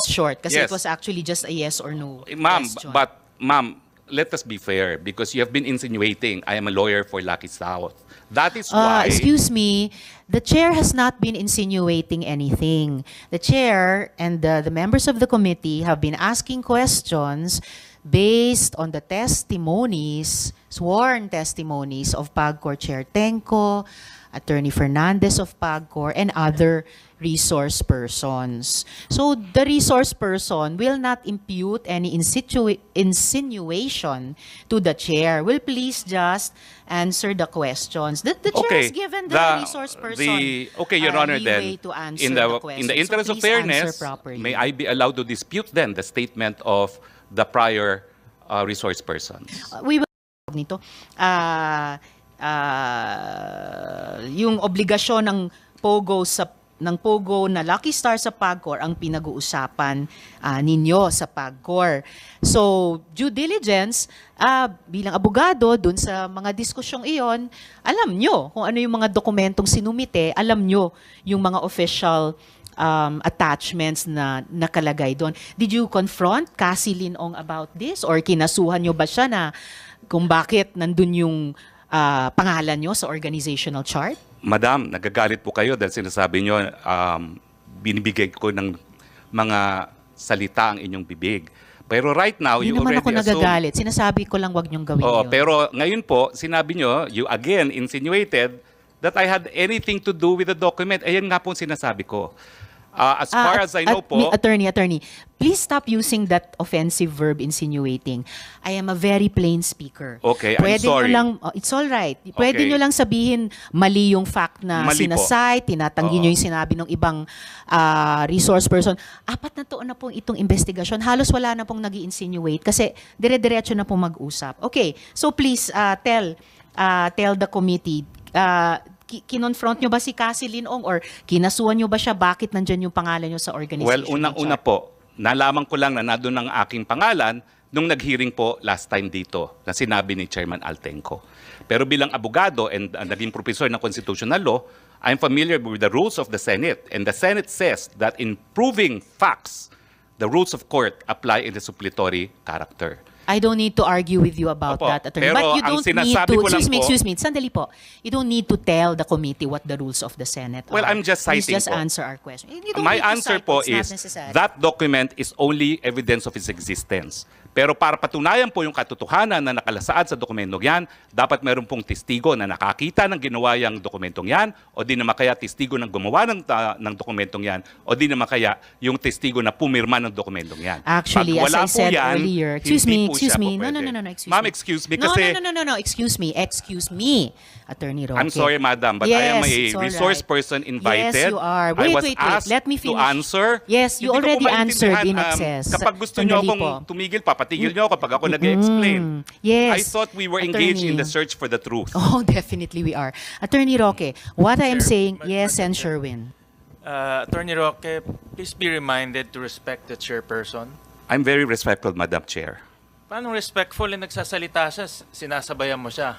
was short kasi Yes. it was actually just a yes or no Ma'am, question. but ma'am, let us be fair because you have been insinuating I am a lawyer for Lucky South. That is why. Excuse me, the chair has not been insinuating anything. The chair and the members of the committee have been asking questions based on the testimonies, sworn testimonies of PAGCOR Chair Tenco, Attorney Fernandez of PAGCOR, and other resource persons. So the resource person will not impute any insinuation to the chair. Will please just answer the questions. The chair has given the resource person okay, Your Honor, leeway then, to answer in the the questions. interest So of please answer fairness, properly. may I be allowed to dispute then the statement of the prior resource persons? We will nito. Yung obligasyon ng Pogo na Lucky Star sa PAGCOR ang pinag-uusapan ninyo sa PAGCOR. So, due diligence, bilang abogado, dun sa mga diskusyong iyon, alam nyo kung ano yung mga dokumentong sinumite, alam nyo yung mga official attachments na nakalagay doon. Did you confront Cassie Linong about this? Or kinasuhan nyo ba siya na kung bakit nandun yung pangalan nyo sa organizational chart? Madam, nagagalit po kayo dahil sinasabi nyo, binibigay ko ng mga salita ang inyong bibig. Pero right now, Hindi you naman already ako assume... nagagalit. Sinasabi ko lang wag nyong gawin Oo, yun. pero ngayon po, sinabi nyo, you again insinuated that I had anything to do with the document. Ayan nga po ang sinasabi ko. As far as I know po... Attorney, please stop using that offensive verb insinuating. I am a very plain speaker. Okay, I'm sorry. It's all right. Pwede Okay. nyo lang sabihin mali yung fact na Mali po. sinasite, tinatanggi Oo. nyo yung sinabi ng ibang resource person. 4 na taon na pong itong investigasyon. Halos wala na pong nag-i-insinuate kasi dire-diretso na pong mag-usap. Okay, so please tell the committee, kinonfront nyo ba si Cassie Linong or kinasuhan nyo ba siya? Bakit nandyan yung pangalan nyo sa organization? Well, unang-una po, nalaman ko lang na nandun ang aking pangalan nung nag-hearing po last time dito na sinabi ni Chairman Altenco. Pero bilang abogado and naging professor ng constitutional law, I'm familiar with the rules of the Senate. And the Senate says that in proving facts, the rules of court apply in the suppletory character. I don't need to argue with you about Opo, that, attorney. pero But you ang don't need sinasabi to, ko lang excuse po- me, sandali po. You don't need to tell the committee what the rules of the Senate Well, are. I'm just Please citing just po. answer our question. You don't My need to answer cite, po it's not is necessary. that document is only evidence of its existence. Pero para patunayan po yung katotohanan na nakalasaad sa dokumentong yan, dapat meron pong testigo na nakakita ng ginawa yung dokumentong yan o di naman kaya testigo ng gumawa ng dokumentong yan o di naman kaya yung testigo na pumirma ng dokumentong yan. Actually, Pag as wala I po said yan, earlier, hindi po siya po No, pwede. excuse Ma'am, me. excuse me kasi No, excuse me, Attorney Roque. I'm sorry, madam, but I am Yes, a it's all resource right. person invited. Yes, you are. I Wait, was wait. asked Let me to finish. answer. Yes, you Hindi ko already po answered in maintindihan, excess. Kapag gusto nyo Sandali akong po. tumigil, papatigil nyo kapag ako nag-explain. Yes. I thought we were engaged in Attorney. the search for the truth. Oh, definitely we are. Attorney Roque, what I am Chair, saying, Madam yes, and Chair. Sherwin. Attorney Roque, please be reminded to respect the chairperson. I'm very respectful, Madam Chair. Paano respectful na nagsasalita siya, sinasabayan mo siya?